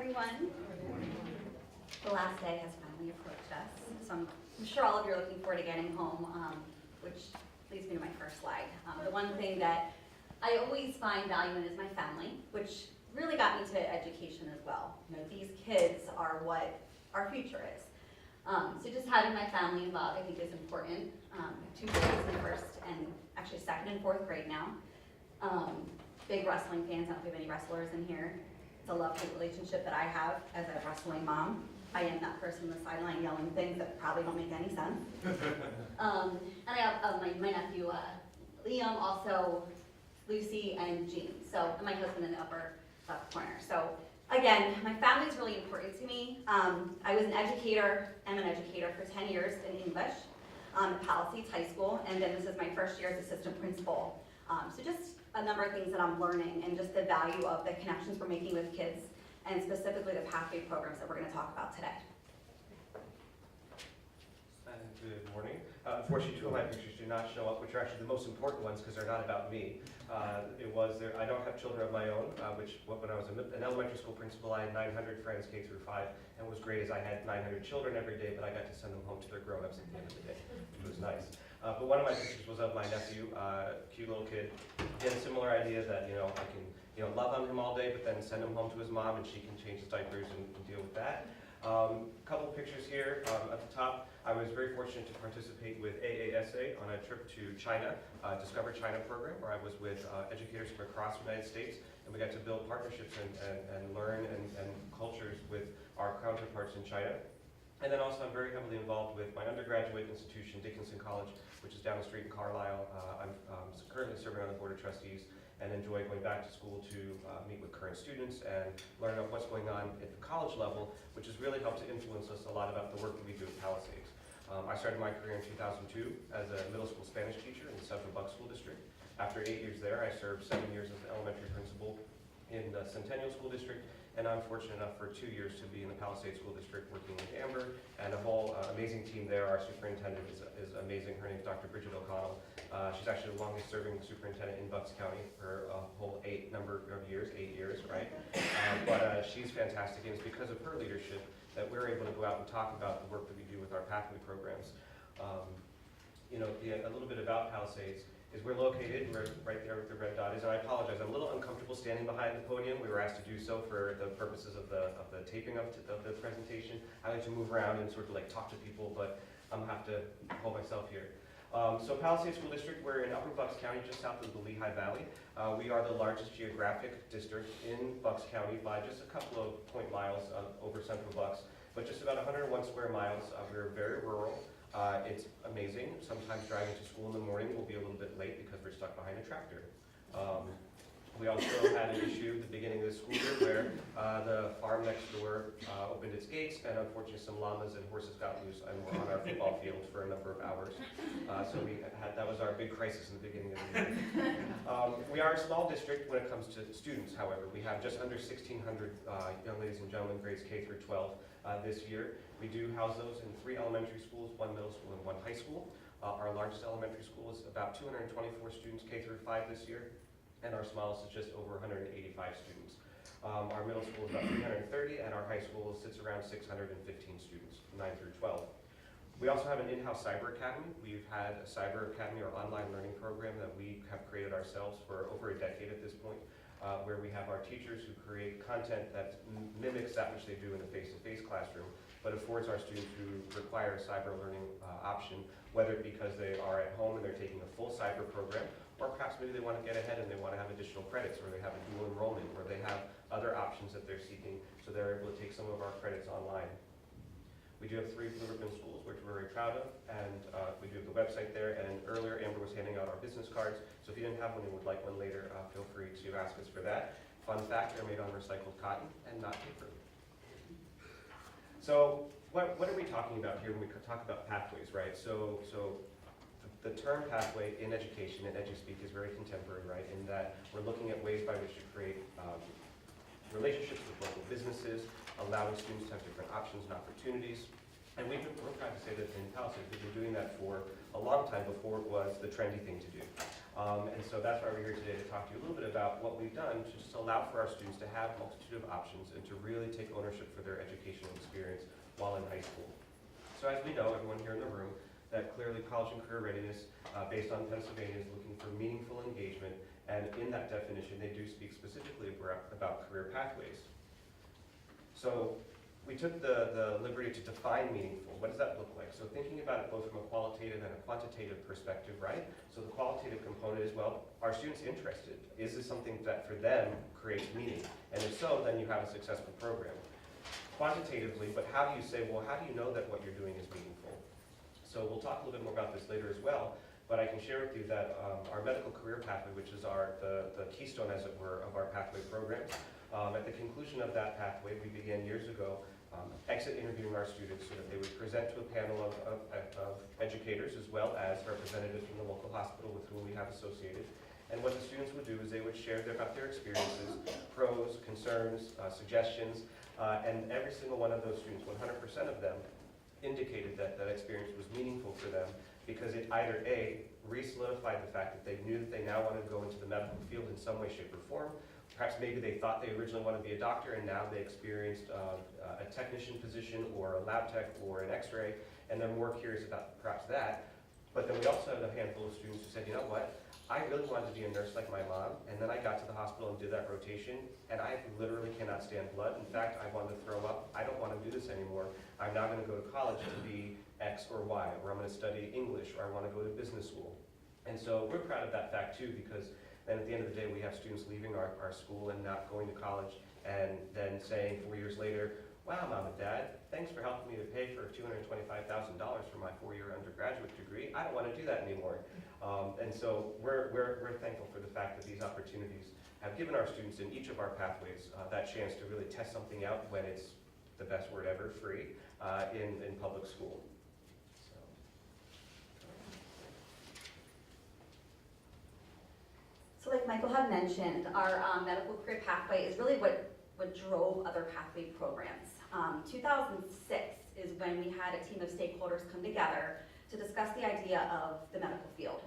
everyone. The last day has finally approached us, so I'm sure all of you are looking forward to getting home, which leads me to my first slide. The one thing that I always find value in is my family, which really got me to education as well. You know, these kids are what our future is. So just having my family involved, I think, is important. I have two boys in first and actually second and fourth grade now. Big wrestling fans. I don't know if we have any wrestlers in here. It's a love-hate relationship that I have as a wrestling mom. I am that person on the sideline yelling things that probably don't make any sense. And I have my nephew, Liam, also Lucy and Jean. So, and my husband in the upper left corner. So, again, my family is really important to me. I was an educator, I'm an educator for 10 years in English at Palisades High School, and then this is my first year as assistant principal. So just a number of things that I'm learning and just the value of the connections we're making with kids and specifically the pathway programs that we're going to talk about today. Good morning. Unfortunately, two of my pictures do not show up, which are actually the most important ones because they're not about me. I don't have children of my own, when I was an elementary school principal, I had 900 friends K through 5, and what was great is I had 900 children every day, but I got to send them home to their grown-ups at the end of the day, which was nice. But one of my pictures was of my nephew, cute little kid. He had a similar idea that, I can, love on him all day, but then send him home to his mom and she can change his diapers and deal with that. A couple of pictures here at the top. I was very fortunate to participate with AASA on a trip to China, Discover China program, where I was with educators from across the United States, and we got to build partnerships and learn and cultures with our counterparts in China. And then also I'm very heavily involved with my undergraduate institution, Dickinson College, which is down the street in Carlisle. I'm currently serving on the Board of Trustees and enjoy going back to school to meet with current students and learn about what's going on at the college level, which has really helped to influence us a lot about the work that we do at Palisades. I started my career in 2002 as a middle school Spanish teacher in the Central Bucks School District. After 8 years there, I served 7 years as the elementary principal in the Centennial School District, and I'm fortunate enough for 2 years to be in the Palisades School District working with Amber and a whole amazing team there. Our superintendent is amazing. Her name is Dr. Bridget O'Connell. She's actually the longest serving superintendent in Bucks County for a whole 8 years, right? But she's fantastic, and it's because of her leadership that we're able to go out and talk about the work that we do with our pathway programs. A little bit about Palisades is we're located right there with the red dot is, and I apologize, I'm a little uncomfortable standing behind the podium. We were asked to do so for the purposes of the taping of the presentation. I like to move around and sort of like talk to people, but I'm gonna have to hold myself here. So Palisades School District, we're in Upper Bucks County, just south of the Lehigh Valley. We are the largest geographic district in Bucks County by just a couple of point miles over Central Bucks, but just about 101 square miles. We're very rural. It's amazing. Sometimes driving to school in the morning will be a little bit late because we're stuck behind a tractor. We also had an issue at the beginning of the school year where the farm next door opened its gates, and unfortunately some llamas and horses got loose and were on our football field for a number of hours. So that was our big crisis in the beginning of the year. We are a small district when it comes to students, however. We have just under 1,600 young ladies and gentlemen, grades K through 12 this year. We do house those in 3 elementary schools, 1 middle school, and 1 high school. Our largest elementary school is about 224 students K through 5 this year, and our smallest is just over 185 students. Our middle school is about 330, and our high school sits around 615 students, 9 through 12. We also have an in-house cyber academy. We've had a cyber academy or online learning program that we have created ourselves for over a decade at this point, where we have our teachers who create content that mimics that which they do in a face-to-face classroom, but affords our students who require a cyber learning option, whether because they are at home and they're taking a full cyber program, or perhaps maybe they want to get ahead and they want to have additional credits, or they have a dual enrollment, or they have other options that they're seeking, so they're able to take some of our credits online. We do have 3 Blue Ribbon schools, which we're very proud of, and we do have the website there, and earlier Amber was handing out our business cards, so if you didn't have one and would like one later, feel free to ask us for that. Fun fact, they're made on recycled cotton and not paper. So what are we talking about here when we talk about pathways, right? So the term pathway in education and EduSpeak is very contemporary, right? In that we're looking at ways by which to create relationships with local businesses, allowing students to have different options and opportunities. And we're proud to say that in Palisades, we've been doing that for a long time before it was the trendy thing to do. And so that's why we're here today to talk to you a little bit about what we've done to just allow for our students to have a multitude of options and to really take ownership for their educational experience while in high school. So as we know, everyone here in the room, that clearly college and career readiness based on Pennsylvania is looking for meaningful engagement, and in that definition they do speak specifically about career pathways. So we took the liberty to define meaningful. What does that look like? So thinking about it both from a qualitative and a quantitative perspective, right? So the qualitative component is, well, are students interested? Is this something that for them creates meaning? And if so, then you have a successful program. Quantitatively, but how do you say, well, how do you know that what you're doing is meaningful? So we'll talk a little bit more about this later as well, but I can share with you that our medical career pathway, which is the keystone, as it were, of our pathway program, at the conclusion of that pathway, we began years ago exit interviewing our students so that they would present to a panel of educators as well as representatives from the local hospital with whom we have associated. And what the students would do is they would share about their experiences, pros, concerns, suggestions, and every single one of those students, 100% of them, indicated that that experience was meaningful for them because it either A, re-solidified the fact that they knew that they now wanted to go into the medical field in some way, shape, or form. Perhaps maybe they thought they originally wanted to be a doctor and now they experienced a technician position or a lab tech or an x-ray, and they're more curious about perhaps that. But then we also had a handful of students who said, you know what, I really wanted to be a nurse like my mom, and then I got to the hospital and did that rotation, and I literally cannot stand blood. In fact, I wanted to throw up. I don't want to do this anymore. I'm now going to go to college to be X or Y, or I'm going to study English, or I want to go to business school. And so we're proud of that fact too, because then at the end of the day, we have students leaving our school and not going to college, and then saying 4 years later, wow, Mom and Dad, thanks for helping me to pay for $225,000 for my 4-year undergraduate degree. I don't want to do that anymore. And so we're thankful for the fact that these opportunities have given our students in each of our pathways that chance to really test something out when it's the best word ever, free, in public school. So like Michael had mentioned, our medical career pathway is really what drove other pathway programs. 2006 is when we had a team of stakeholders come together to discuss the idea of the medical field,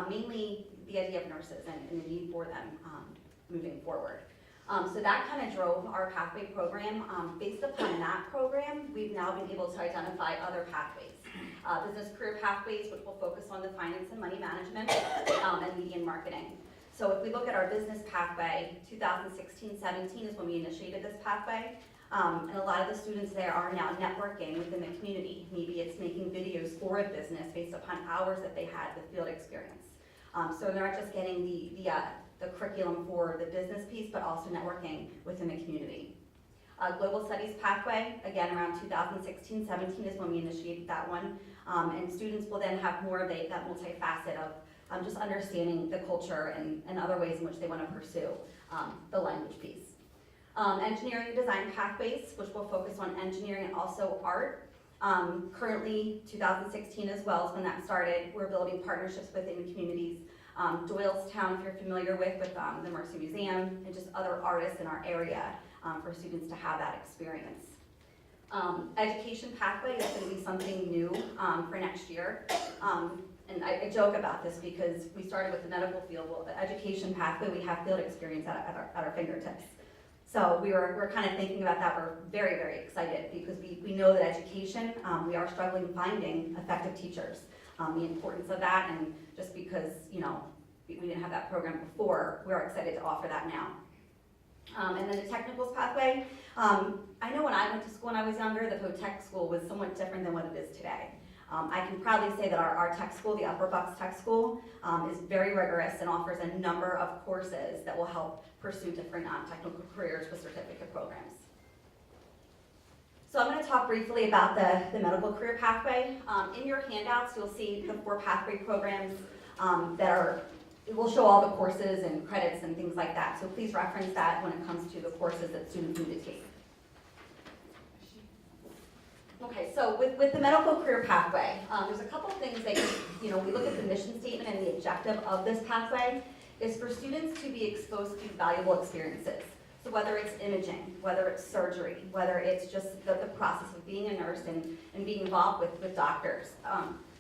mainly the idea of nurses and the need for them moving forward. So that kind of drove our pathway program. Based upon that program, we've now been able to identify other pathways. Business career pathways, which will focus on the finance and money management and media and marketing. So if we look at our business pathway, 2016-17 is when we initiated this pathway. And a lot of the students there are now networking within the community. Maybe it's making videos for a business based upon hours that they had with field experience. So they're not just getting the curriculum for the business piece, but also networking within the community. Global Studies pathway, again around 2016-17 is when we initiated that one. And students will then have more of that multifaceted of just understanding the culture and other ways in which they want to pursue the language piece. Engineering and design pathways, which will focus on engineering and also art. Currently, 2016 as well is when that started. We're building partnerships within communities. Doylestown, if you're familiar with the Mercy Museum, and just other artists in our area for students to have that experience. Education pathway is going to be something new for next year. And I joke about this because we started with the medical field. Well, the education pathway, we have field experience at our fingertips. So we're kind of thinking about that. We're very, very excited because we know that education, we are struggling finding effective teachers. The importance of that, and just because, you know, we didn't have that program before, we're excited to offer that now. And then the technicals pathway, I know when I went to school when I was younger, the tech school was somewhat different than what it is today. I can proudly say that our tech school, the Upper Bucks Tech School, is very rigorous and offers a number of courses that will help pursue different technical careers with certificate programs. So I'm going to talk briefly about the medical career pathway. In your handouts, you'll see the 4 pathway programs it will show all the courses and credits and things like that. So please reference that when it comes to the courses that students need to take. Okay, so with the medical career pathway, there's a couple things that, we look at the mission statement, and the objective of this pathway is for students to be exposed to valuable experiences. So whether it's imaging, whether it's surgery, whether it's just the process of being a nurse and being involved with doctors.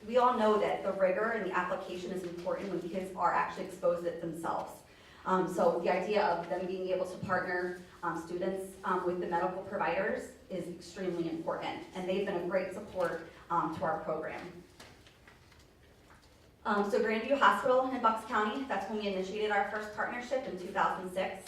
we all know that the rigor and the application is important when kids are actually exposed to it themselves. So the idea of them being able to partner students with the medical providers is extremely important, and they've been a great support to our program. So Grandview Hospital in Bucks County, that's when we initiated our first partnership in 2006.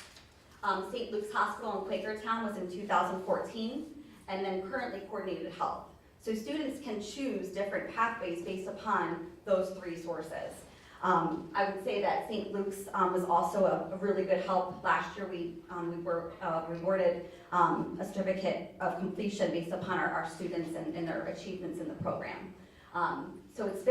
St. Luke's Hospital in Quakertown was in 2014, and then currently Coordinated Health. So students can choose different pathways based upon those three sources. I would say that St. Luke's was also a really good help. Last year we were rewarded a certificate of completion based upon our students and their achievements in the program. So it's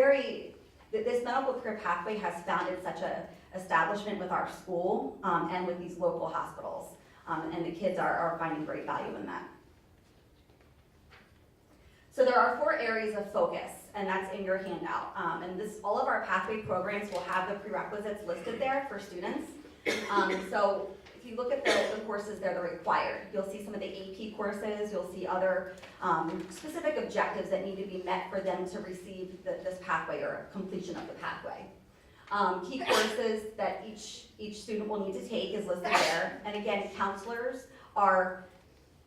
this medical career pathway has founded such a establishment with our school and with these local hospitals. And the kids are finding great value in that. So there are 4 areas of focus, and that's in your handout. And all of our pathway programs will have the prerequisites listed there for students. So if you look at the courses there, they're required. You'll see some of the AP courses, you'll see other specific objectives that need to be met for them to receive this pathway or completion of the pathway. Key courses that each student will need to take is listed there. And again, counselors are,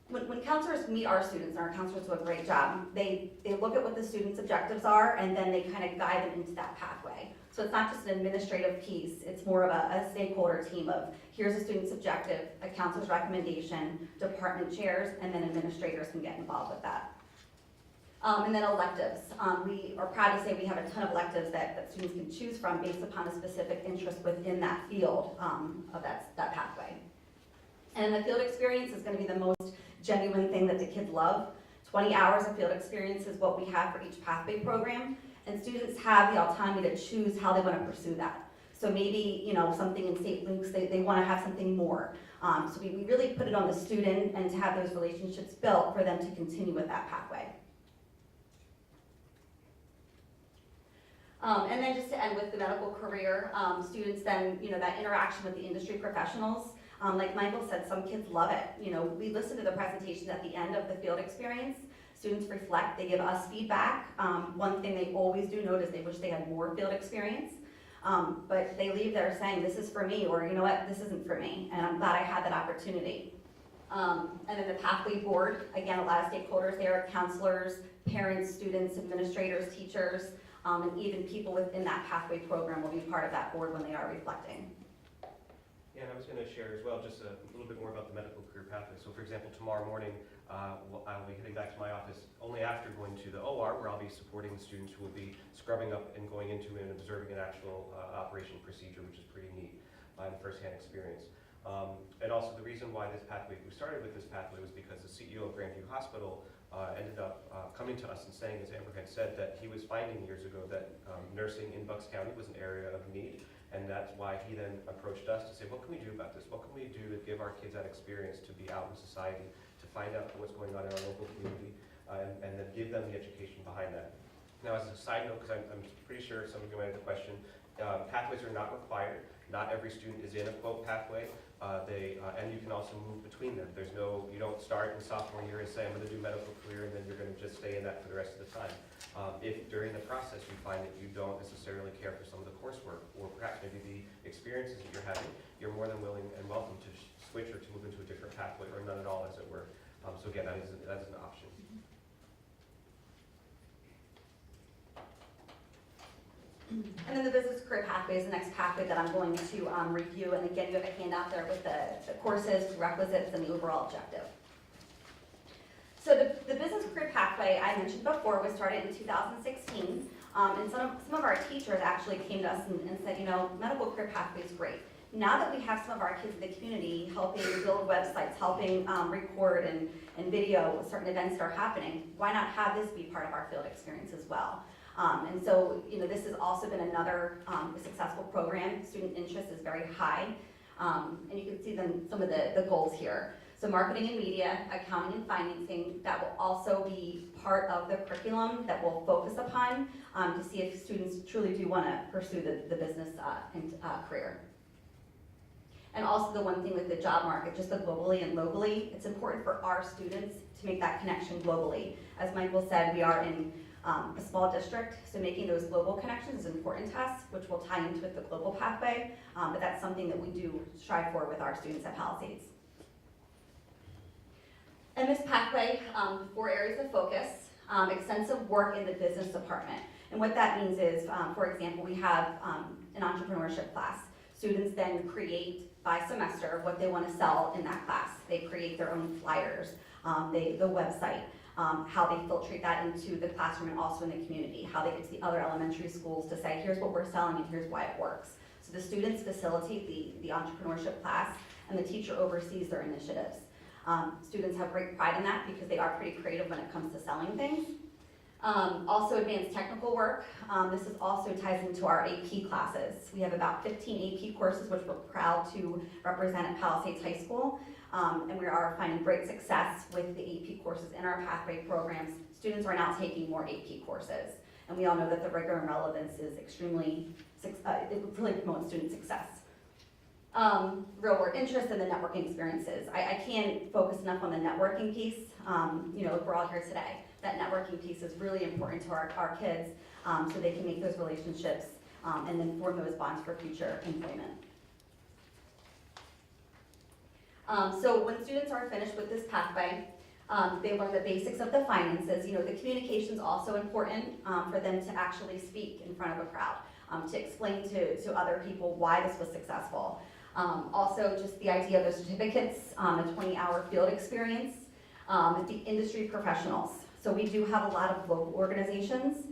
when counselors meet our students, and our counselors do a great job, they look at what the students' objectives are, and then they kind of guide them into that pathway. So it's not just an administrative piece, it's more of a stakeholder team of, here's a student's objective, a counselor's recommendation, department chairs, and then administrators can get involved with that. And then electives. We are proud to say we have a ton of electives that students can choose from based upon a specific interest within that field of that pathway. And the field experience is going to be the most genuine thing that the kids love. 20 hours of field experience is what we have for each pathway program, and students have the autonomy to choose how they want to pursue that. So maybe, something in St. Luke's, they want to have something more. So we really put it on the student and to have those relationships built for them to continue with that pathway. And then just to end with the medical career, students then, that interaction with the industry professionals. Like Michael said, some kids love it. We listen to the presentations at the end of the field experience. Students reflect, they give us feedback. One thing they always do note is they wish they had more field experience. But they leave there saying, this is for me, or you know what, this isn't for me, and I'm glad I had that opportunity. And then the pathway board, again, a lot of stakeholders there, counselors, parents, students, administrators, teachers, and even people within that pathway program will be part of that board when they are reflecting. Yeah, and I was going to share as well just a little bit more about the medical career pathway. So for example, tomorrow morning, I'll be heading back to my office only after going to the OR, where I'll be supporting the students who will be scrubbing up and going into and observing an actual operation procedure, which is pretty neat and firsthand experience. And also the reason why this pathway, we started with this pathway, was because the CEO of Grandview Hospital ended up coming to us and saying, as Amber had said, that he was finding years ago that nursing in Bucks County was an area of need. And that's why he then approached us to say, what can we do about this? What can we do to give our kids that experience to be out in society, to find out what's going on in our local community, and then give them the education behind that. Now, as a side note, because I'm pretty sure some of you might have the question, pathways are not required. Not every student is in a quote pathway, and you can also move between them. You don't start in sophomore year and say, I'm going to do medical career, and then you're going to just stay in that for the rest of the time. If during the process you find that you don't necessarily care for some of the coursework, or perhaps maybe the experiences that you're having, you're more than willing and welcome to switch or to move into a different pathway, or none at all, as it were. So again, that is an option. And then the business career pathway is the next pathway that I'm going to review. And again, you have a handout there with the courses, prerequisites, and the overall objective. So the business career pathway I mentioned before was started in 2016. And some of our teachers actually came to us and said, medical career pathway is great. Now that we have some of our kids in the community helping build websites, helping record and video certain events that are happening, why not have this be part of our field experience as well? And so, this has also been another successful program. Student interest is very high. And you can see some of the goals here. So marketing and media, accounting and financing, that will also be part of the curriculum that we'll focus upon to see if students truly do want to pursue the business career. And also the one thing with the job market, just the globally and locally, it's important for our students to make that connection globally. As Michael said, we are in a small district, so making those global connections is important to us, which will tie into the global pathway, but that's something that we do strive for with our students at Palisades. In this pathway, 4 areas of focus, extensive work in the business department. And what that means is, for example, we have an entrepreneurship class. Students then create by semester what they want to sell in that class. They create their own flyers, the website, how they filtrate that into the classroom and also in the community, how they get to the other elementary schools to say, here's what we're selling and here's why it works. So the students facilitate the entrepreneurship class, and the teacher oversees their initiatives. Students have great pride in that because they are pretty creative when it comes to selling things. Also advanced technical work. This is also ties into our AP classes. We have about 15 AP courses which we're proud to represent at Palisades High School. And we are finding great success with the AP courses in our pathway programs. Students are now taking more AP courses. And we all know that the rigor and relevance is extremely, it really promotes student success. Real world interest and the networking experiences. I can't focus enough on the networking piece. You know, we're all here today. That networking piece is really important to our kids, so they can make those relationships and then form those bonds for future employment. So when students are finished with this pathway, they learn the basics of the finances. You know, the communication is also important for them to actually speak in front of a crowd, to explain to other people why this was successful. Also, just the idea of the certificates, a 20-hour field experience, the industry professionals. So we do have a lot of local organizations.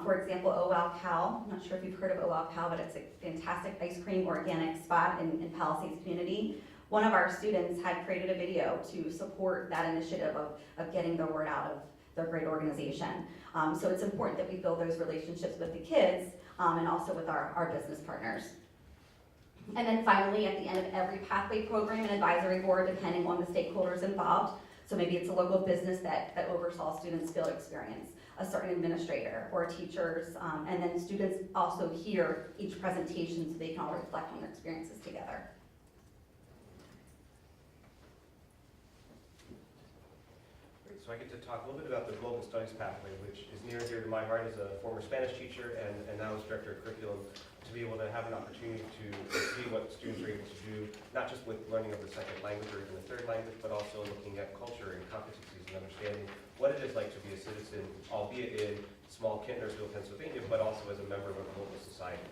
For example, OWOW I'm not sure if you've heard of OWOW but it's a fantastic ice cream organic spot in Palisades community. One of our students had created a video to support that initiative of getting the word out of their great organization. So it's important that we build those relationships with the kids and also with our business partners. And then finally, at the end of every pathway program, an advisory board, depending on the stakeholders involved. So maybe it's a local business that oversaw students' field experience, a certain administrator or teachers, and then students also hear each presentation so they can all reflect on their experiences together. Great. So I get to talk a little bit about the Global Studies pathway, which is near and dear to my heart as a former Spanish teacher and now as director of curriculum, to be able to have an opportunity to see what students are able to do, not just with learning of the second language or even the third language, but also looking at culture and competencies and understanding what it is like to be a citizen, albeit in small Kintnersville, Pennsylvania, but also as a member of a global society.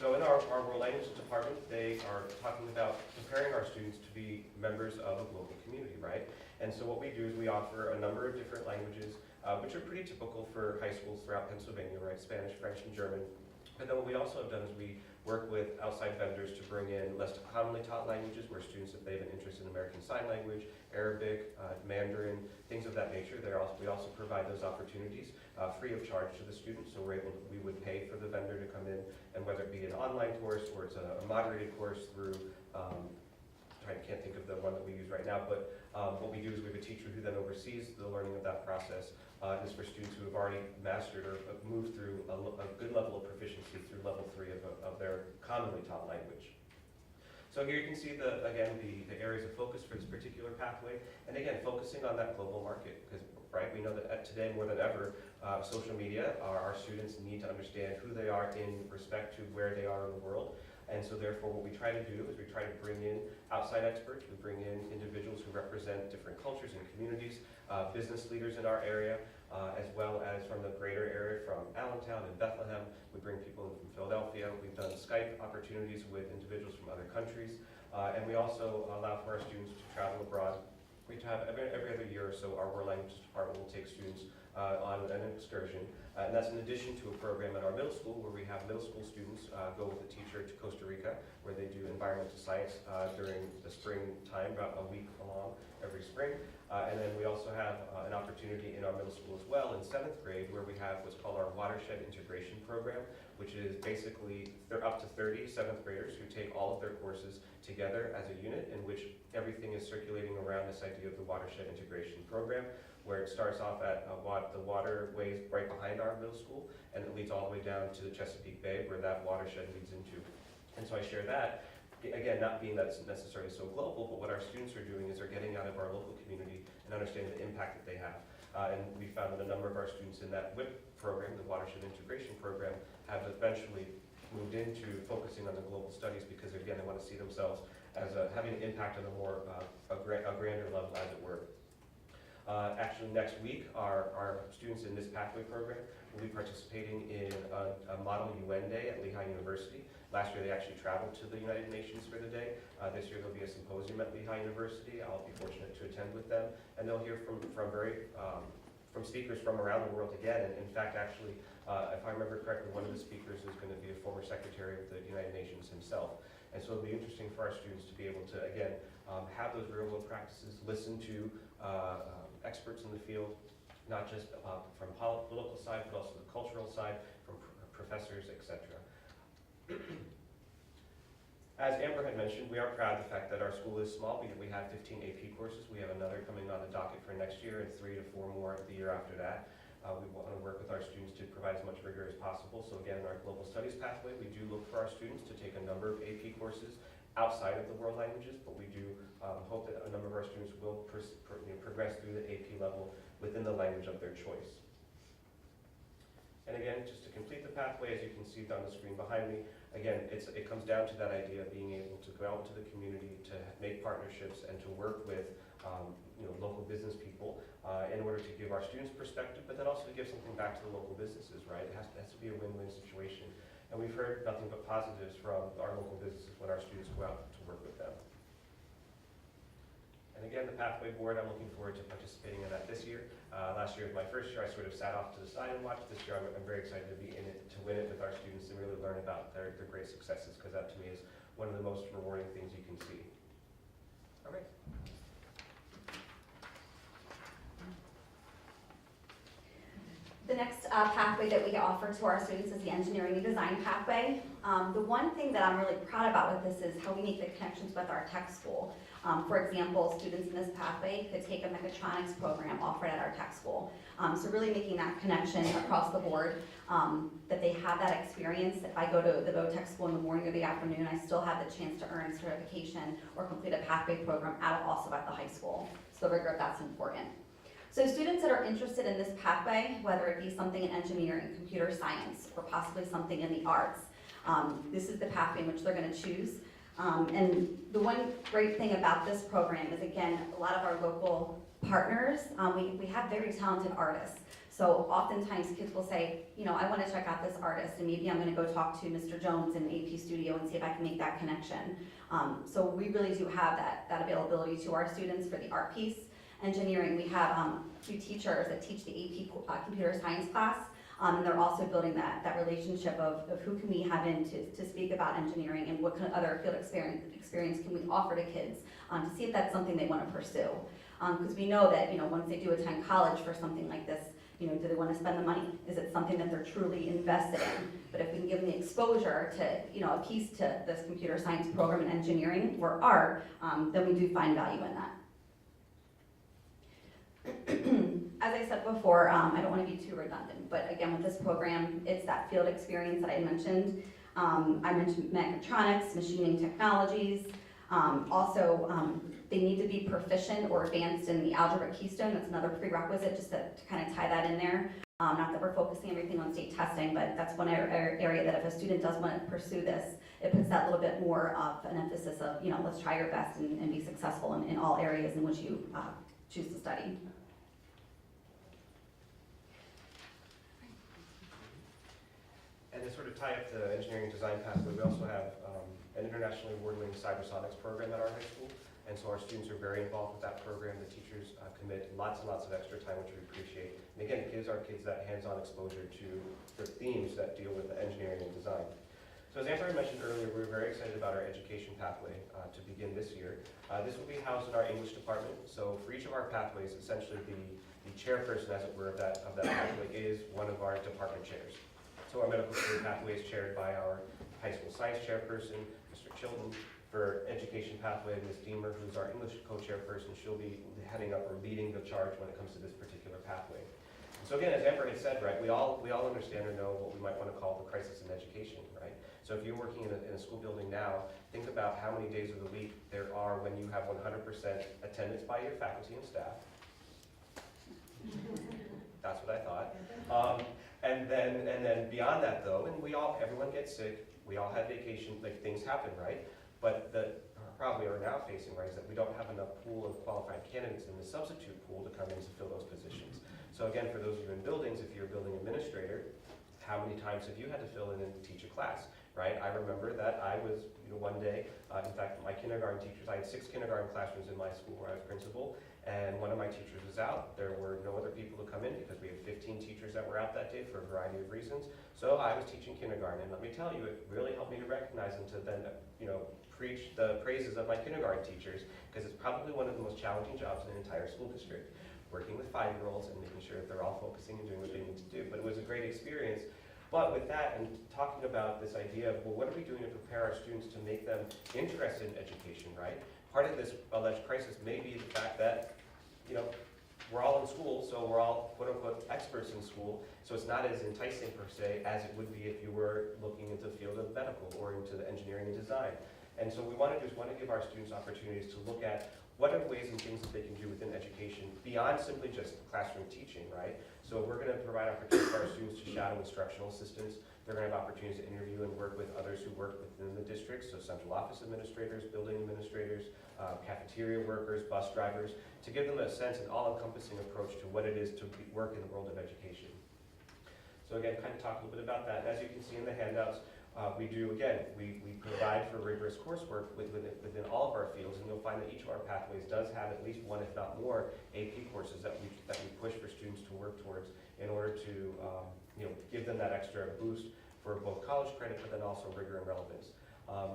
So in our world languages department, they are talking about preparing our students to be members of a global community, right? And so what we do is we offer a number of different languages, which are pretty typical for high schools throughout Pennsylvania, right? Spanish, French, and German. And then what we also have done is we work with outside vendors to bring in less commonly taught languages where students, if they have an interest in American Sign Language, Arabic, Mandarin, things of that nature, we also provide those opportunities free of charge to the students. So we would pay for the vendor to come in, and whether it be an online course or it's a moderated course through, I can't think of the one that we use right now, but what we do is we have a teacher who then oversees the learning of that process. Is for students who have already mastered or moved through a good level of proficiency through level 3 of their commonly taught language. So here you can see the areas of focus for this particular pathway, and again, focusing on that global market, because we know that today more than ever, social media, our students need to understand who they are in respect to where they are in the world. And so therefore what we try to do is we try to bring in outside experts, we bring in individuals who represent different cultures and communities, business leaders in our area, as well as from the greater area from Allentown and Bethlehem. We bring people in from Philadelphia. We've done Skype opportunities with individuals from other countries. And we also allow for our students to travel abroad. We have every other year or so, our world languages department will take students on an excursion. And that's in addition to a program at our middle school where we have middle school students go with a teacher to Costa Rica, where they do environmental science during the spring time, about a week long every spring. And then we also have an opportunity in our middle school as well in 7th grade where we have what's called our watershed integration program, which is basically they're up to 30 7th graders who take all of their courses together as a unit, in which everything is circulating around this idea of the watershed integration program, where it starts off at the waterways right behind our middle school, and it leads all the way down to the Chesapeake Bay, where that watershed leads into. And so I share that. Again, not being that it's necessarily so global, but what our students are doing is they're getting out of our local community and understanding the impact that they have. And we found that a number of our students in that WIP program, the Watershed Integration Program, have eventually moved into focusing on the global studies because, again, they want to see themselves as having an impact on a more, a grander level, as it were. Actually, next week, our students in this pathway program will be participating in a Model UN Day at Lehigh University. Last year, they actually traveled to the United Nations for the day. This year, there'll be a symposium at Lehigh University. I'll be fortunate to attend with them, and they'll hear from speakers from around the world again. And in fact, actually, if I remember correctly, one of the speakers is going to be a former secretary of the United Nations himself. And so it'll be interesting for our students to be able to, again, have those real-world practices, listen to experts in the field, not just from political side, but also the cultural side, from professors, etc. As Amber had mentioned, we are proud of the fact that our school is small. We have 15 AP courses. We have another coming on the docket for next year and 3 to 4 more the year after that. We want to work with our students to provide as much rigor as possible. So again, in our global studies pathway, we do look for our students to take a number of AP courses outside of the world languages, but we do hope that a number of our students will progress through the AP level within the language of their choice. And again, just to complete the pathway, as you can see on the screen behind me, again, it comes down to that idea of being able to go out into the community, to make partnerships, and to work with local business people in order to give our students perspective, but then also to give something back to the local businesses, right? It has to be a win-win situation. And we've heard nothing but positives from our local businesses when our students go out to work with them. And again, the Pathway Board, I'm looking forward to participating in that this year. Last year was my first year. I sort of sat off to the side and watched. This year I'm very excited to be in it, to win it with our students and really learn about their great successes, because that to me is one of the most rewarding things you can see. All right. The next pathway that we offer to our students is the engineering and design pathway. The one thing that I'm really proud about with this is how we make the connections with our tech school. For example, students in this pathway could take a mechatronics program offered at our tech school. So really making that connection across the board, that they have that experience. If I go to the Tech school in the morning or the afternoon, I still have the chance to earn certification or complete a pathway program also at the high school. So the rigor, that's important. So students that are interested in this pathway, whether it be something in engineering, computer science, or possibly something in the arts, this is the pathway in which they're going to choose. And the one great thing about this program is, again, a lot of our local partners, we have very talented artists. So oftentimes kids will say, I want to check out this artist, and maybe I'm going to go talk to Mr. Jones in AP Studio and see if I can make that connection. So we really do have that availability to our students for the art piece. Engineering, we have a few teachers that teach the AP computer science class, and they're also building that relationship of who can we have in to speak about engineering and what kind of other field experience can we offer to kids to see if that's something they want to pursue. Because we know that once they do attend college for something like this, do they want to spend the money? Is it something that they're truly invested in? But if we can give them the exposure to a piece to this computer science program in engineering or art, then we do find value in that. As I said before, I don't want to be too redundant, but again, with this program, it's that field experience that I mentioned. I mentioned mechatronics, machining technologies. Also, they need to be proficient or advanced in the algebra keystone. That's another prerequisite, just to kind of tie that in there. Not that we're focusing everything on state testing, but that's one area that if a student does want to pursue this, it puts that little bit more of an emphasis of, let's try your best and be successful in all areas in which you choose to study. And to sort of tie up the engineering and design pathway, we also have an internationally award-winning cybersonics program at our high school. And so our students are very involved with that program. The teachers commit lots and lots of extra time, which we appreciate. And again, it gives our kids that hands-on exposure to the themes that deal with the engineering and design. So as Amber mentioned earlier, we're very excited about our education pathway to begin this year. This will be housed in our English department. So for each of our pathways, essentially the chairperson, as it were, of that pathway is one of our department chairs. So our medical career pathway is chaired by our high school science chairperson, Mr. Chilton. For education pathway, Ms. Deemer, who's our English co-chairperson, she'll be heading up or leading the charge when it comes to this particular pathway. So again, as Amber had said, right, we all understand or know what we might want to call the crisis in education, right? So if you're working in a school building now, think about how many days of the week there are when you have 100% attendance by your faculty and staff. That's what I thought. And then beyond that though, and everyone gets sick, we all have vacation, like things happen, right? But the problem we are now facing, right, is that we don't have enough pool of qualified candidates in the substitute pool to come in to fill those positions. So again, for those of you in buildings, if you're a building administrator, how many times have you had to fill in and teach a class, right? I remember that I was, one day, in fact, my kindergarten teachers, I had 6 kindergarten classrooms in my school where I was principal, and one of my teachers was out. There were no other people to come in because we had 15 teachers that were out that day for a variety of reasons. So I was teaching kindergarten, and let me tell you, it really helped me to recognize and to then, preach the praises of my kindergarten teachers, because it's probably one of the most challenging jobs in an entire school district, working with 5-year-olds and making sure that they're all focusing and doing what they need to do. But it was a great experience. But with that, and talking about this idea of, well, what are we doing to prepare our students to make them interested in education, right? Part of this alleged crisis may be the fact that, we're all in school, so we're all quote-unquote experts in school, so it's not as enticing per se as it would be if you were looking into the field of medical or into the engineering and design. And so we want to give our students opportunities to look at what are ways and things that they can do within education beyond simply just classroom teaching, right? So we're going to provide opportunities for our students to shadow instructional assistants. They're going to have opportunities to interview and work with others who work within the district, so central office administrators, building administrators, cafeteria workers, bus drivers, to give them a sense, an all-encompassing approach to what it is to work in the world of education. So again, kind of talk a little bit about that. And as you can see in the handouts, we provide for rigorous coursework within all of our fields, and you'll find that each of our pathways does have at least one, if not more, AP courses that we push for students to work towards in order to give them that extra boost for both college credit, but then also rigor and relevance.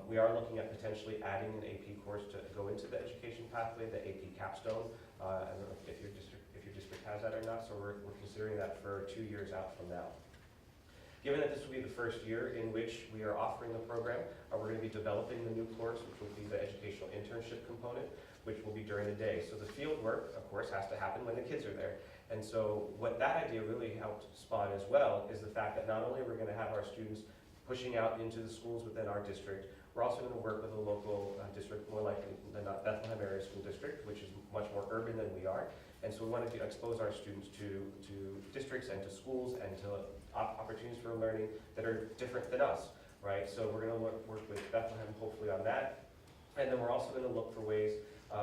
We are looking at potentially adding an AP course to go into the education pathway, the AP capstone. I don't know if your district has that or not, so we're considering that for 2 years out from now. Given that this will be the first year in which we are offering the program, we're going to be developing the new course, which will be the educational internship component, which will be during the day. So the field work, of course, has to happen when the kids are there. And so what that idea really helped spawn as well is the fact that not only are we going to have our students pushing out into the schools within our district, we're also going to work with a local district, more likely than not Bethlehem Area School District, which is much more urban than we are. And so we want to expose our students to districts and to schools and to opportunities for learning that are different than us, right? So we're going to work with Bethlehem hopefully on that. And then we're also going to look for ways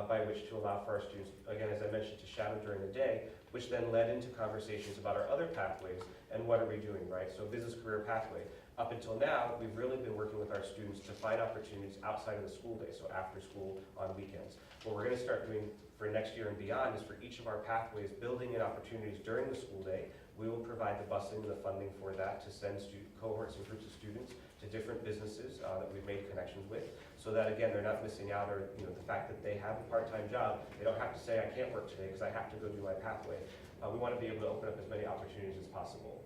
by which to allow for our students, again, as I mentioned, to shadow during the day, which then led into conversations about our other pathways and what are we doing, right? So business career pathway. Up until now, we've really been working with our students to find opportunities outside of the school day, so after school on weekends. What we're going to start doing for next year and beyond is for each of our pathways, building in opportunities during the school day. We will provide the busing and the funding for that to send cohorts and groups of students to different businesses that we've made connections with, so that again, they're not missing out, or the fact that they have a part-time job, they don't have to say, I can't work today because I have to go do my pathway. We want to be able to open up as many opportunities as possible.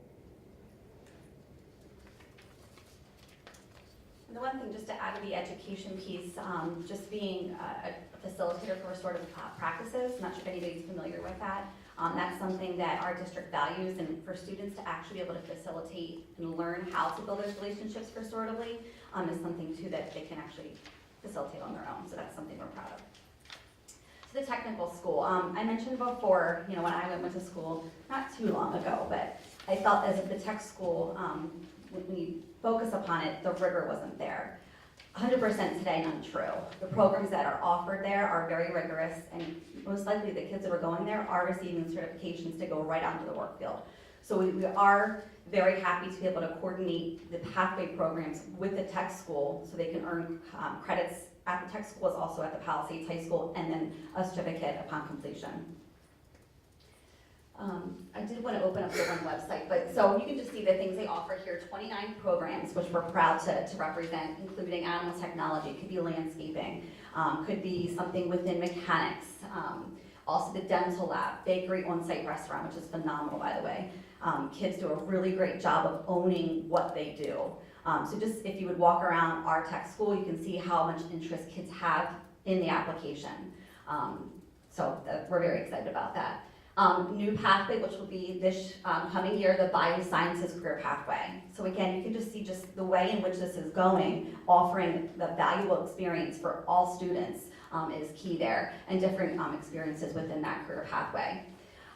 And the one thing, just to add to the education piece, just being a facilitator for restorative practices, I'm not sure if anybody's familiar with that. That's something that our district values, and for students to actually be able to facilitate and learn how to build those relationships restoratively is something too that they can actually facilitate on their own. So that's something we're proud of. So the technical school, I mentioned before, when I went to school, not too long ago, but I felt as if the tech school, when you focus upon it, the rigor wasn't there. 100% today, untrue. The programs that are offered there are very rigorous, and most likely the kids that are going there are receiving certifications to go right onto the work field. So we are very happy to be able to coordinate the pathway programs with the tech school so they can earn credits at the tech school, as also at the Palisades High School, and then a certificate upon completion. I did want to open up the one website, but so you can just see the things they offer here, 29 programs, which we're proud to represent, including animal technology, could be landscaping, could be something within mechanics, also the dental lab, bakery, on-site restaurant, which is phenomenal, by the way. Kids do a really great job of owning what they do. So just if you would walk around our tech school, you can see how much interest kids have in the application. We're very excited about that. New pathway, which will be this coming year, the Biosciences Career Pathway. So again, you can just see just the way in which this is going, offering the valuable experience for all students is key there, and different experiences within that career pathway.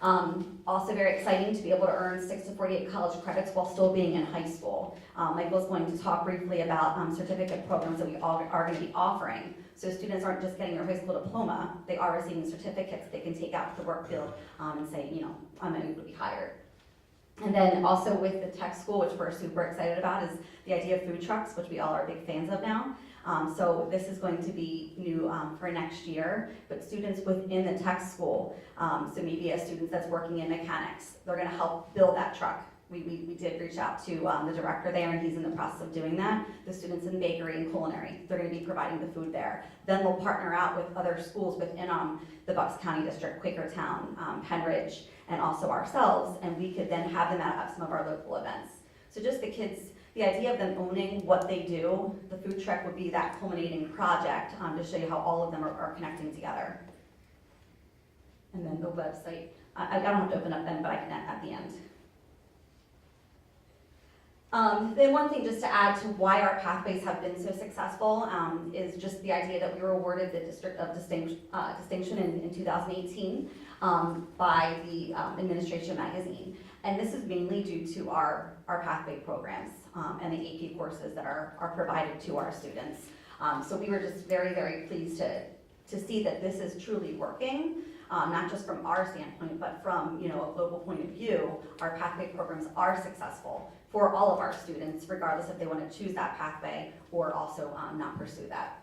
Also very exciting to be able to earn 6 to 48 college credits while still being in high school. Michael's going to talk briefly about certificate programs that we all are going to be offering. So students aren't just getting their high school diploma, they are receiving certificates they can take out to the work field and say, you know, I'm able to be hired. And then also with the tech school, which we're super excited about, is the idea of food trucks, which we all are big fans of now. So this is going to be new for next year, but students within the tech school, so maybe a student that's working in mechanics, they're gonna help build that truck. We did reach out to the director there, and he's in the process of doing that. The students in bakery and culinary, they're gonna be providing the food there. Then we'll partner out with other schools within the Bucks County District, Quakertown, Penridge, and also ourselves, and we could then have them at some of our local events. So just the kids, the idea of them owning what they do, the food truck would be that culminating project to show you how all of them are connecting together. And then the website, I don't have to open up then, but I can at the end. Then one thing just to add to why our pathways have been so successful is just the idea that we were awarded the District of Distinction in 2018 by the Administration Magazine. And this is mainly due to our pathway programs and the AP courses that are provided to our students. So we were just very, very pleased to see that this is truly working. Not just from our standpoint, but from a global point of view, our pathway programs are successful for all of our students, regardless if they want to choose that pathway or also not pursue that.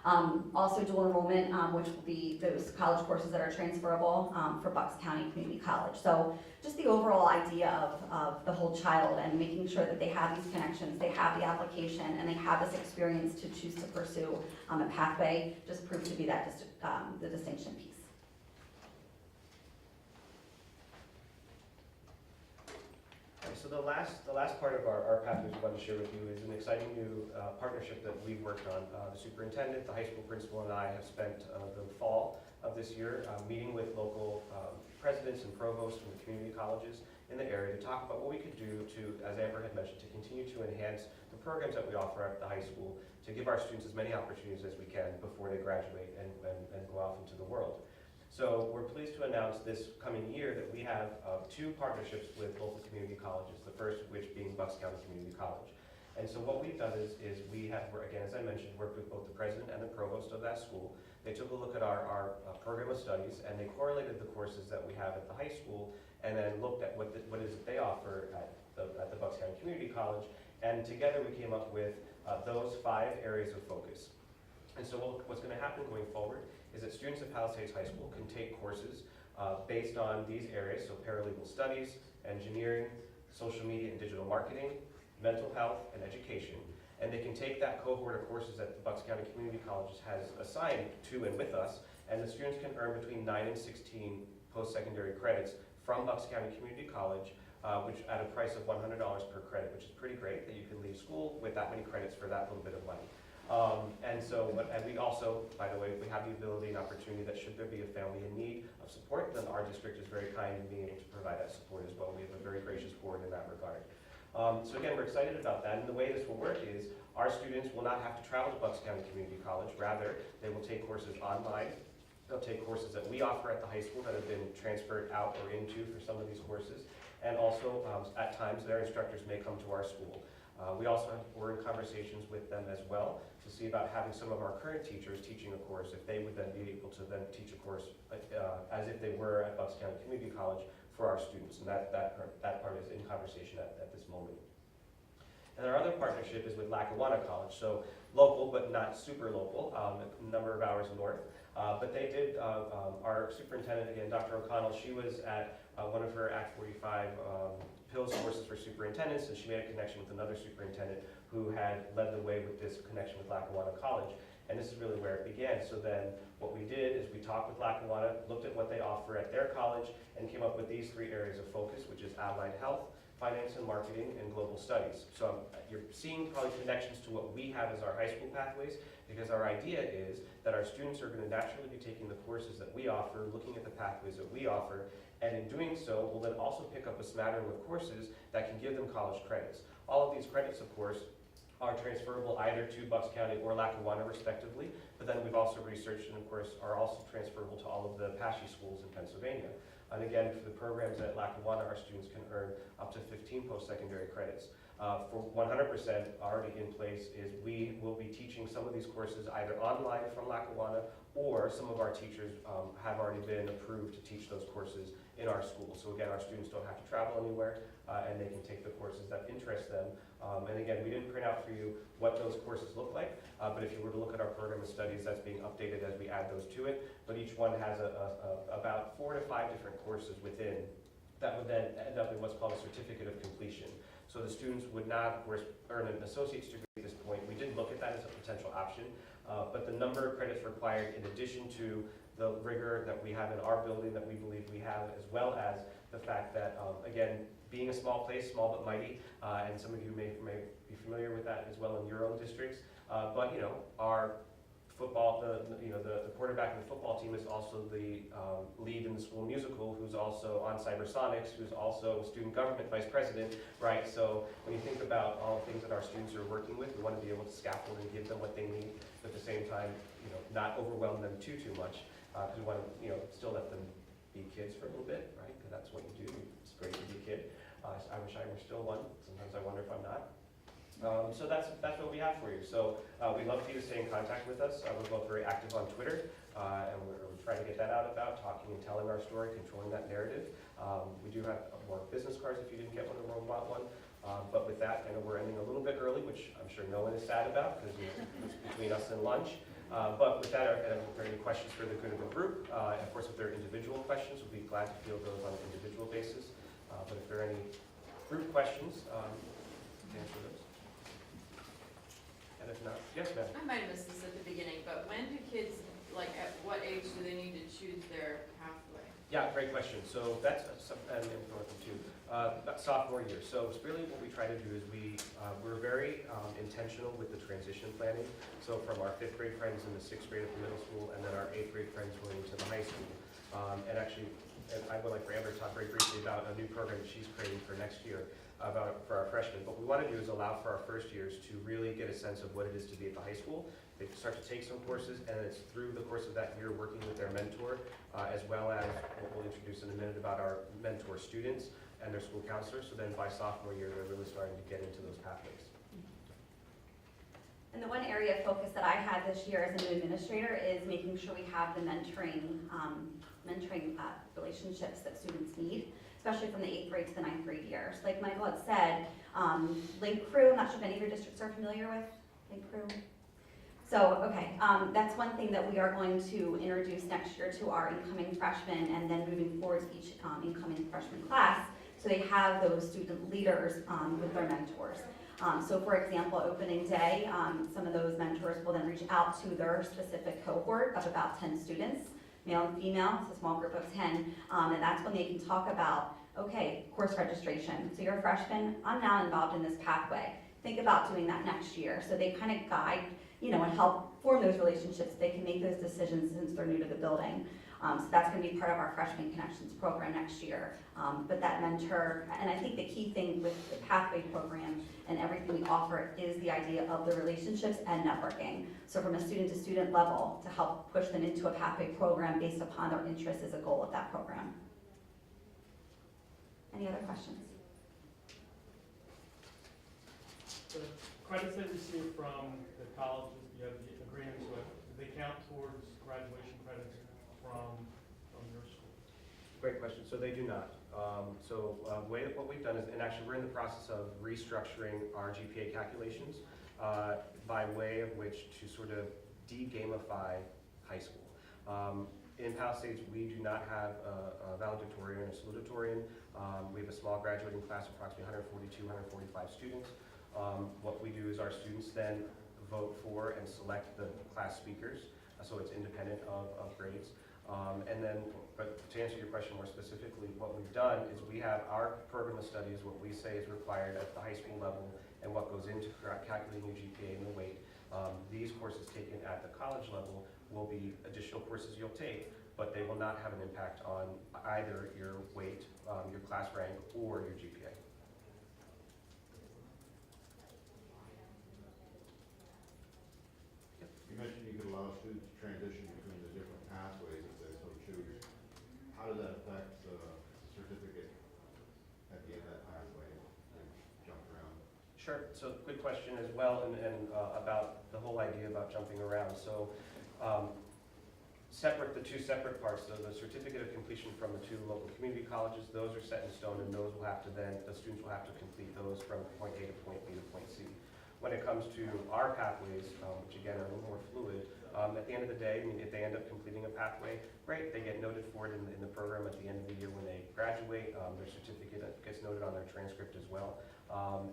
Also dual enrollment, which will be those college courses that are transferable for Bucks County Community College. So just the overall idea of the whole child and making sure that they have these connections, they have the application, and they have this experience to choose to pursue a pathway just proves to be that the distinction piece. So the last part of our pathways we want to share with you is an exciting new partnership that we've worked on. The superintendent, the high school principal, and I have spent the fall of this year meeting with local presidents and provosts from the community colleges in the area to talk about what we could do to, as Amber had mentioned, to continue to enhance the programs that we offer at the high school to give our students as many opportunities as we can before they graduate and go off into the world. So we're pleased to announce this coming year that we have 2 partnerships with local community colleges, the first of which being Bucks County Community College. And so what we've done is we have, again, as I mentioned, worked with both the president and the provost of that school. They took a look at our program of studies, and they correlated the courses that we have at the high school, and then looked at what is it they offer at the Bucks County Community College. And together we came up with those 5 areas of focus. And so what's going to happen going forward is that students at Palisades High School can take courses based on these areas, so paralegal studies, engineering, social media and digital marketing, mental health, and education. And they can take that cohort of courses that the Bucks County Community College has assigned to and with us, and the students can earn between 9 and 16 post-secondary credits from Bucks County Community College, which at a price of $100 per credit, which is pretty great that you can leave school with that many credits for that little bit of money. And we also, by the way, we have the ability and opportunity that should there be a family in need of support, then our district is very kind in being able to provide that support as well. We have a very gracious board in that regard. So again, we're excited about that, and the way this will work is our students will not have to travel to Bucks County Community College. Rather, they will take courses online. They'll take courses that we offer at the high school that have been transferred out or into for some of these courses, and also at times their instructors may come to our school. We're in conversations with them as well to see about having some of our current teachers teaching a course, if they would then be able to then teach a course as if they were at Bucks County Community College for our students, and that part is in conversation at this moment. And our other partnership is with Lackawanna College, so local but not super local, a number of hours north. But they did, our superintendent, again, Dr. O'Connell, she was at one of her Act 45 PILS courses for superintendents, and she made a connection with another superintendent who had led the way with this connection with Lackawanna College. And this is really where it began. So then what we did is we talked with Lackawanna, looked at what they offer at their college, and came up with these 3 areas of focus, which is allied health, finance and marketing, and global studies. So you're seeing probably connections to what we have as our high school pathways, because our idea is that our students are going to naturally be taking the courses that we offer, looking at the pathways that we offer, and in doing so, we'll then also pick up a smattering of courses that can give them college credits. All of these credits, of course, are transferable either to Bucks County or Lackawanna respectively, but then we've also researched and of course are also transferable to all of the Apache schools in Pennsylvania. And again, for the programs at Lackawanna, our students can earn up to 15 post-secondary credits. For 100% already in place is we will be teaching some of these courses either online from Lackawanna, or some of our teachers have already been approved to teach those courses in our school. So again, our students don't have to travel anywhere, and they can take the courses that interest them. And again, we didn't print out for you what those courses look like, but if you were to look at our program of studies, that's being updated as we add those to it. But each one has about 4 to 5 different courses within that would then end up in what's called a certificate of completion. So the students would not, of course, earn an associate's degree at this point. We did look at that as a potential option, but the number of credits required, in addition to the rigor that we have in our building that we believe we have, as well as the fact that, again, being a small place, small but mighty, and some of you may be familiar with that as well in your own districts, but you know, our football, the quarterback of the football team is also the lead in the school musical, who's also on Cybersonics, who's also student government vice president, right? So when you think about all the things that our students are working with, we want to be able to scaffold and give them what they need, but at the same time, you know, not overwhelm them too much, because we want to, you know, still let them be kids for a little bit, right? Because that's what you do. It's great to be a kid. I wish I were still one. Sometimes I wonder if I'm not. So that's what we have for you. So we'd love for you to stay in contact with us. We're both very active on Twitter, and we're trying to get that out about, talking and telling our story, controlling that narrative. We do have more business cards if you didn't get one or want one. But with that, I know we're ending a little bit early, which I'm sure no one is sad about, because it's between us and lunch. But with that, are there any questions for the good of the group? Of course, if there are individual questions, we'll be glad to field those on an individual basis. But if there are any group questions, answer those. And if not, yes, ma'am. I might have missed this at the beginning, but when do kids, like at what age do they need to choose their pathway? Yeah, great question. So that's important too. Sophomore year. So it's really what we try to do is we're very intentional with the transition planning. So from our 5th grade friends in the 6th grade at the middle school, and then our 8th grade friends going into the high school. And actually, I would like for Amber to talk very briefly about a new program that she's creating for next year for our freshmen. What we want to do is allow for our first years to really get a sense of what it is to be at the high school. They start to take some courses, and it's through the course of that year working with their mentor, as well as what we'll introduce in a minute about our mentor students and their school counselors. So then by sophomore year, they're really starting to get into those pathways. And the one area of focus that I had this year as a new administrator is making sure we have the mentoring relationships that students need, especially from the 8th grade to the 9th grade years. Like Michael had said, Link Crew, I'm not sure if any of your districts are familiar with Link Crew. So, okay, that's one thing that we are going to introduce next year to our incoming freshmen, and then moving forward to each incoming freshman class, so they have those student leaders with their mentors. So for example, opening day, some of those mentors will then reach out to their specific cohort of about 10 students, male and female, it's a small group of 10, and that's when they can talk about, okay, course registration. So you're a freshman, I'm now involved in this pathway. Think about doing that next year. So they kind of guide, you know, and help form those relationships. They can make those decisions since they're new to the building. So that's going to be part of our Freshman Connections program next year. But that mentor, and I think the key thing with the Pathway program and everything we offer is the idea of the relationships and networking. So from a student-to-student level, to help push them into a Pathway program based upon their interests is a goal of that program. Any other questions? The credits they receive from the colleges you have the agreements with, do they count towards graduation credits from your school? Great question. So they do not. The way that what we've done is, and actually we're in the process of restructuring our GPA calculations by way of which to sort of de-gamify high school. In Palisades, we do not have a valedictorian or salutatorian. We have a small graduating class of approximately 142, 145 students. What we do is our students then vote for and select the class speakers, so it's independent of grades. But to answer your question more specifically, what we've done is we have our program of studies, what we say is required at the high school level, and what goes into calculating your GPA and the weight. These courses taken at the college level will be additional courses you'll take, but they will not have an impact on either your weight, your class rank, or your GPA. You mentioned you could allow students to transition between the different pathways if they so choose. How does that affect Sure, so good question as well, and about the whole idea about jumping around. So the two separate parts, so the certificate of completion from the two local community colleges, those are set in stone, and those will have to then, the students will have to complete those from point A to point B to point C. When it comes to our pathways, which again are a little more fluid, at the end of the day, I mean, if they end up completing a pathway, great, they get noted for it in the program at the end of the year when they graduate. Their certificate gets noted on their transcript as well.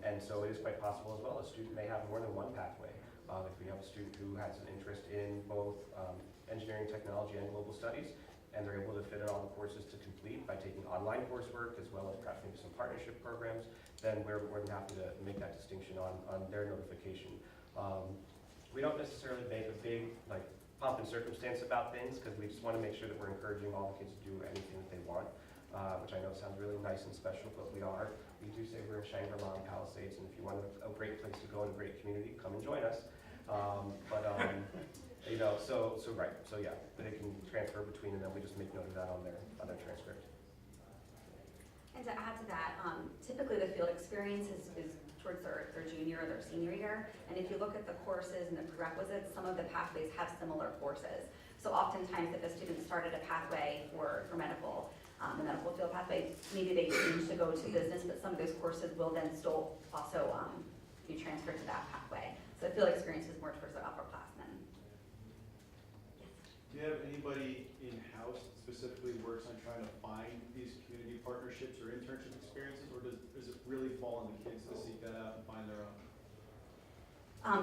And so it is quite possible as well, a student may have more than one pathway. If we have a student who has an interest in both engineering, technology, and global studies, and they're able to fit in all the courses to complete by taking online coursework as well as perhaps maybe some partnership programs, then we're more than happy to make that distinction on their notification. We don't necessarily make a big pomp and circumstance about things because we just want to make sure that we're encouraging all the kids to do anything that they want, which I know sounds really nice and special, but we are. We do say we're in Shangri-La and Palisades, and if you want a great place to go and a great community, come and join us. You know, so right, so yeah, they can transfer between, and then we just make note of that on their transcript. And to add to that, typically the field experience is towards their junior or their senior year. And if you look at the courses and the prerequisites, some of the pathways have similar courses. So oftentimes if a student started a pathway for medical, the medical field pathway, maybe they change to go to business, but some of those courses will then still also be transferred to that pathway. So the field experience is more towards the upperclassmen. Do you have anybody in-house that specifically works on trying to find these community partnerships or internship experiences, or does it really fall on the kids to seek that out and find their own?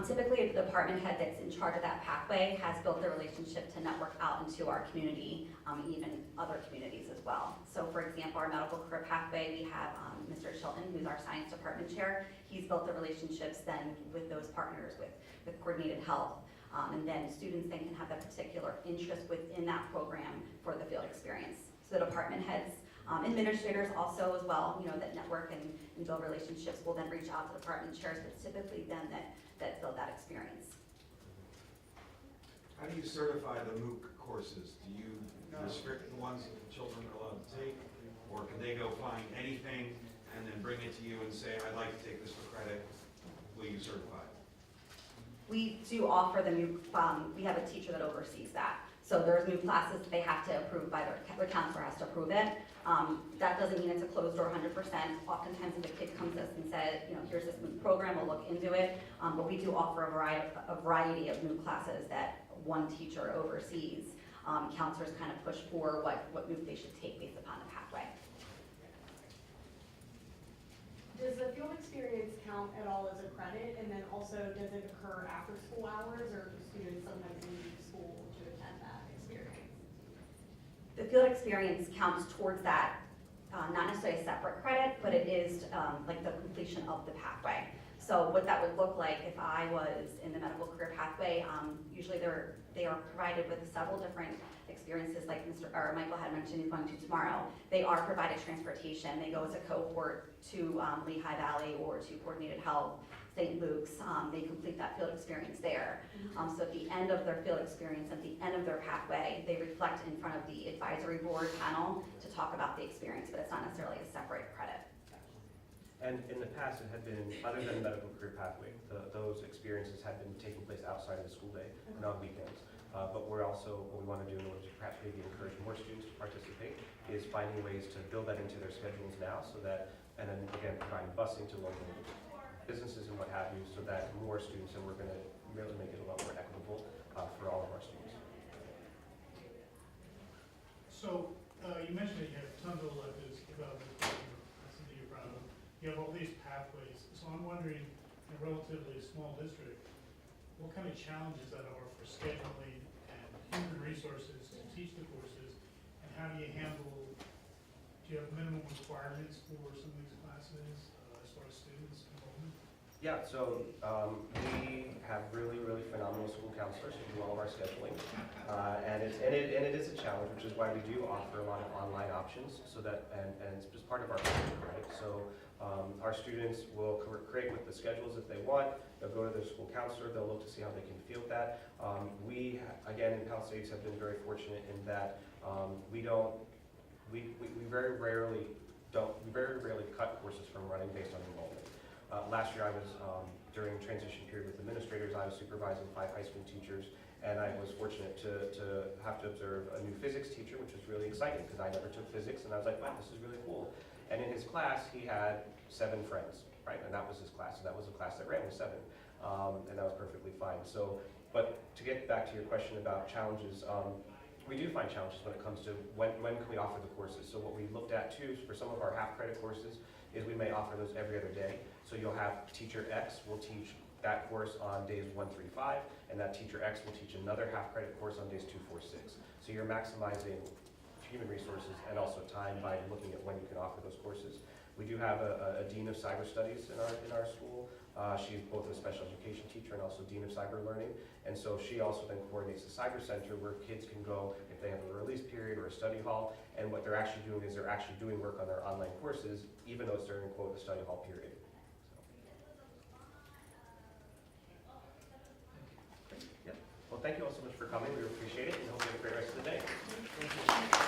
Typically, the department head that's in charge of that pathway has built the relationship to network out into our community, even other communities as well. So for example, our medical career pathway, we have Mr. Chilton, who's our science department chair. He's built the relationships then with those partners, with coordinated health. And then students then can have that particular interest within that program for the field experience. So the department heads, administrators also as well, that network and build relationships will then reach out to department chairs, but typically then that build that experience. How do you certify the MOOC courses? Do you restrict the ones that the children are allowed to take? Or can they go find anything and then bring it to you and say, I'd like to take this for credit, will you certify it? We do offer the MOOC, we have a teacher that oversees that. So there's new classes that they have to approve by their counselor has to approve it. That doesn't mean it's a closed door 100%. Oftentimes if a kid comes to us and says, here's this MOOC program, we'll look into it. But we do offer a variety of MOOC classes that one teacher oversees. Counselors kind of push for what MOOC they should take based upon the pathway. Does the field experience count at all as a credit? And then also, does it occur after school hours, or do students sometimes leave school to attend that experience? The field experience counts towards that, not necessarily a separate credit, but it is like the completion of the pathway. So what that would look like if I was in the medical career pathway, usually they are provided with several different experiences like Michael had mentioned he's going to tomorrow. They are provided transportation. They go as a cohort to Lehigh Valley or to Coordinated Health, St. Luke's. They complete that field experience there. So at the end of their field experience, at the end of their pathway, they reflect in front of the advisory board panel to talk about the experience, but it's not necessarily a separate credit. And in the past, it had been, other than the medical career pathway, those experiences had been taking place outside of the school day and on weekends. But what we want to do in order to perhaps maybe encourage more students to participate is finding ways to build that into their schedules now so that, and then again, providing busing to local businesses and what have you so that more students, and we're going to really make it a lot more equitable for all of our students. So you mentioned that you have tons of electives development, that's something you're proud of. You have all these pathways, so I'm wondering, in a relatively small district, what kind of challenges that are for scheduling and human resources to teach the courses, and how do you you have minimum requirements for some of these classes as far as students enrollment? Yeah, so we have really, really phenomenal school counselors who do all of our scheduling, and it is a challenge, which is why we do offer a lot of online options. So that and it's just part of our program, right? So our students will create with the schedules that they want. They'll go to their school counselor. They'll look to see how they can field that. We again in Palisades have been very fortunate in that we very rarely cut courses from running based on enrollment. Last year I was, during transition period with administrators, I was supervising 5 high school teachers, and I was fortunate to have to observe a new physics teacher, which was really exciting because I never took physics, and I was like, wow, this is really cool. And in his class, he had 7 friends, right? And that was his class, and that was a class that ran with 7, and that was perfectly fine. So, but to get back to your question about challenges, we do find challenges when it comes to when can we offer the courses. So what we looked at too, for some of our half credit courses, is we may offer those every other day. So you'll have teacher X will teach that course on days 1 through 5, and that teacher X will teach another half credit course on days 2, 4, 6. So you're maximizing human resources and also time by looking at when you can offer those courses. We do have a dean of cyber studies in our school. She's both a special education teacher and also dean of cyber learning. And so she also then coordinates the cyber center where kids can go if they have a release period or a study hall. And what they're actually doing is they're actually doing work on their online courses, even though it's during, quote, the study hall period. Well, thank you all so much for coming. We appreciate it, and hope you have a great rest of the day.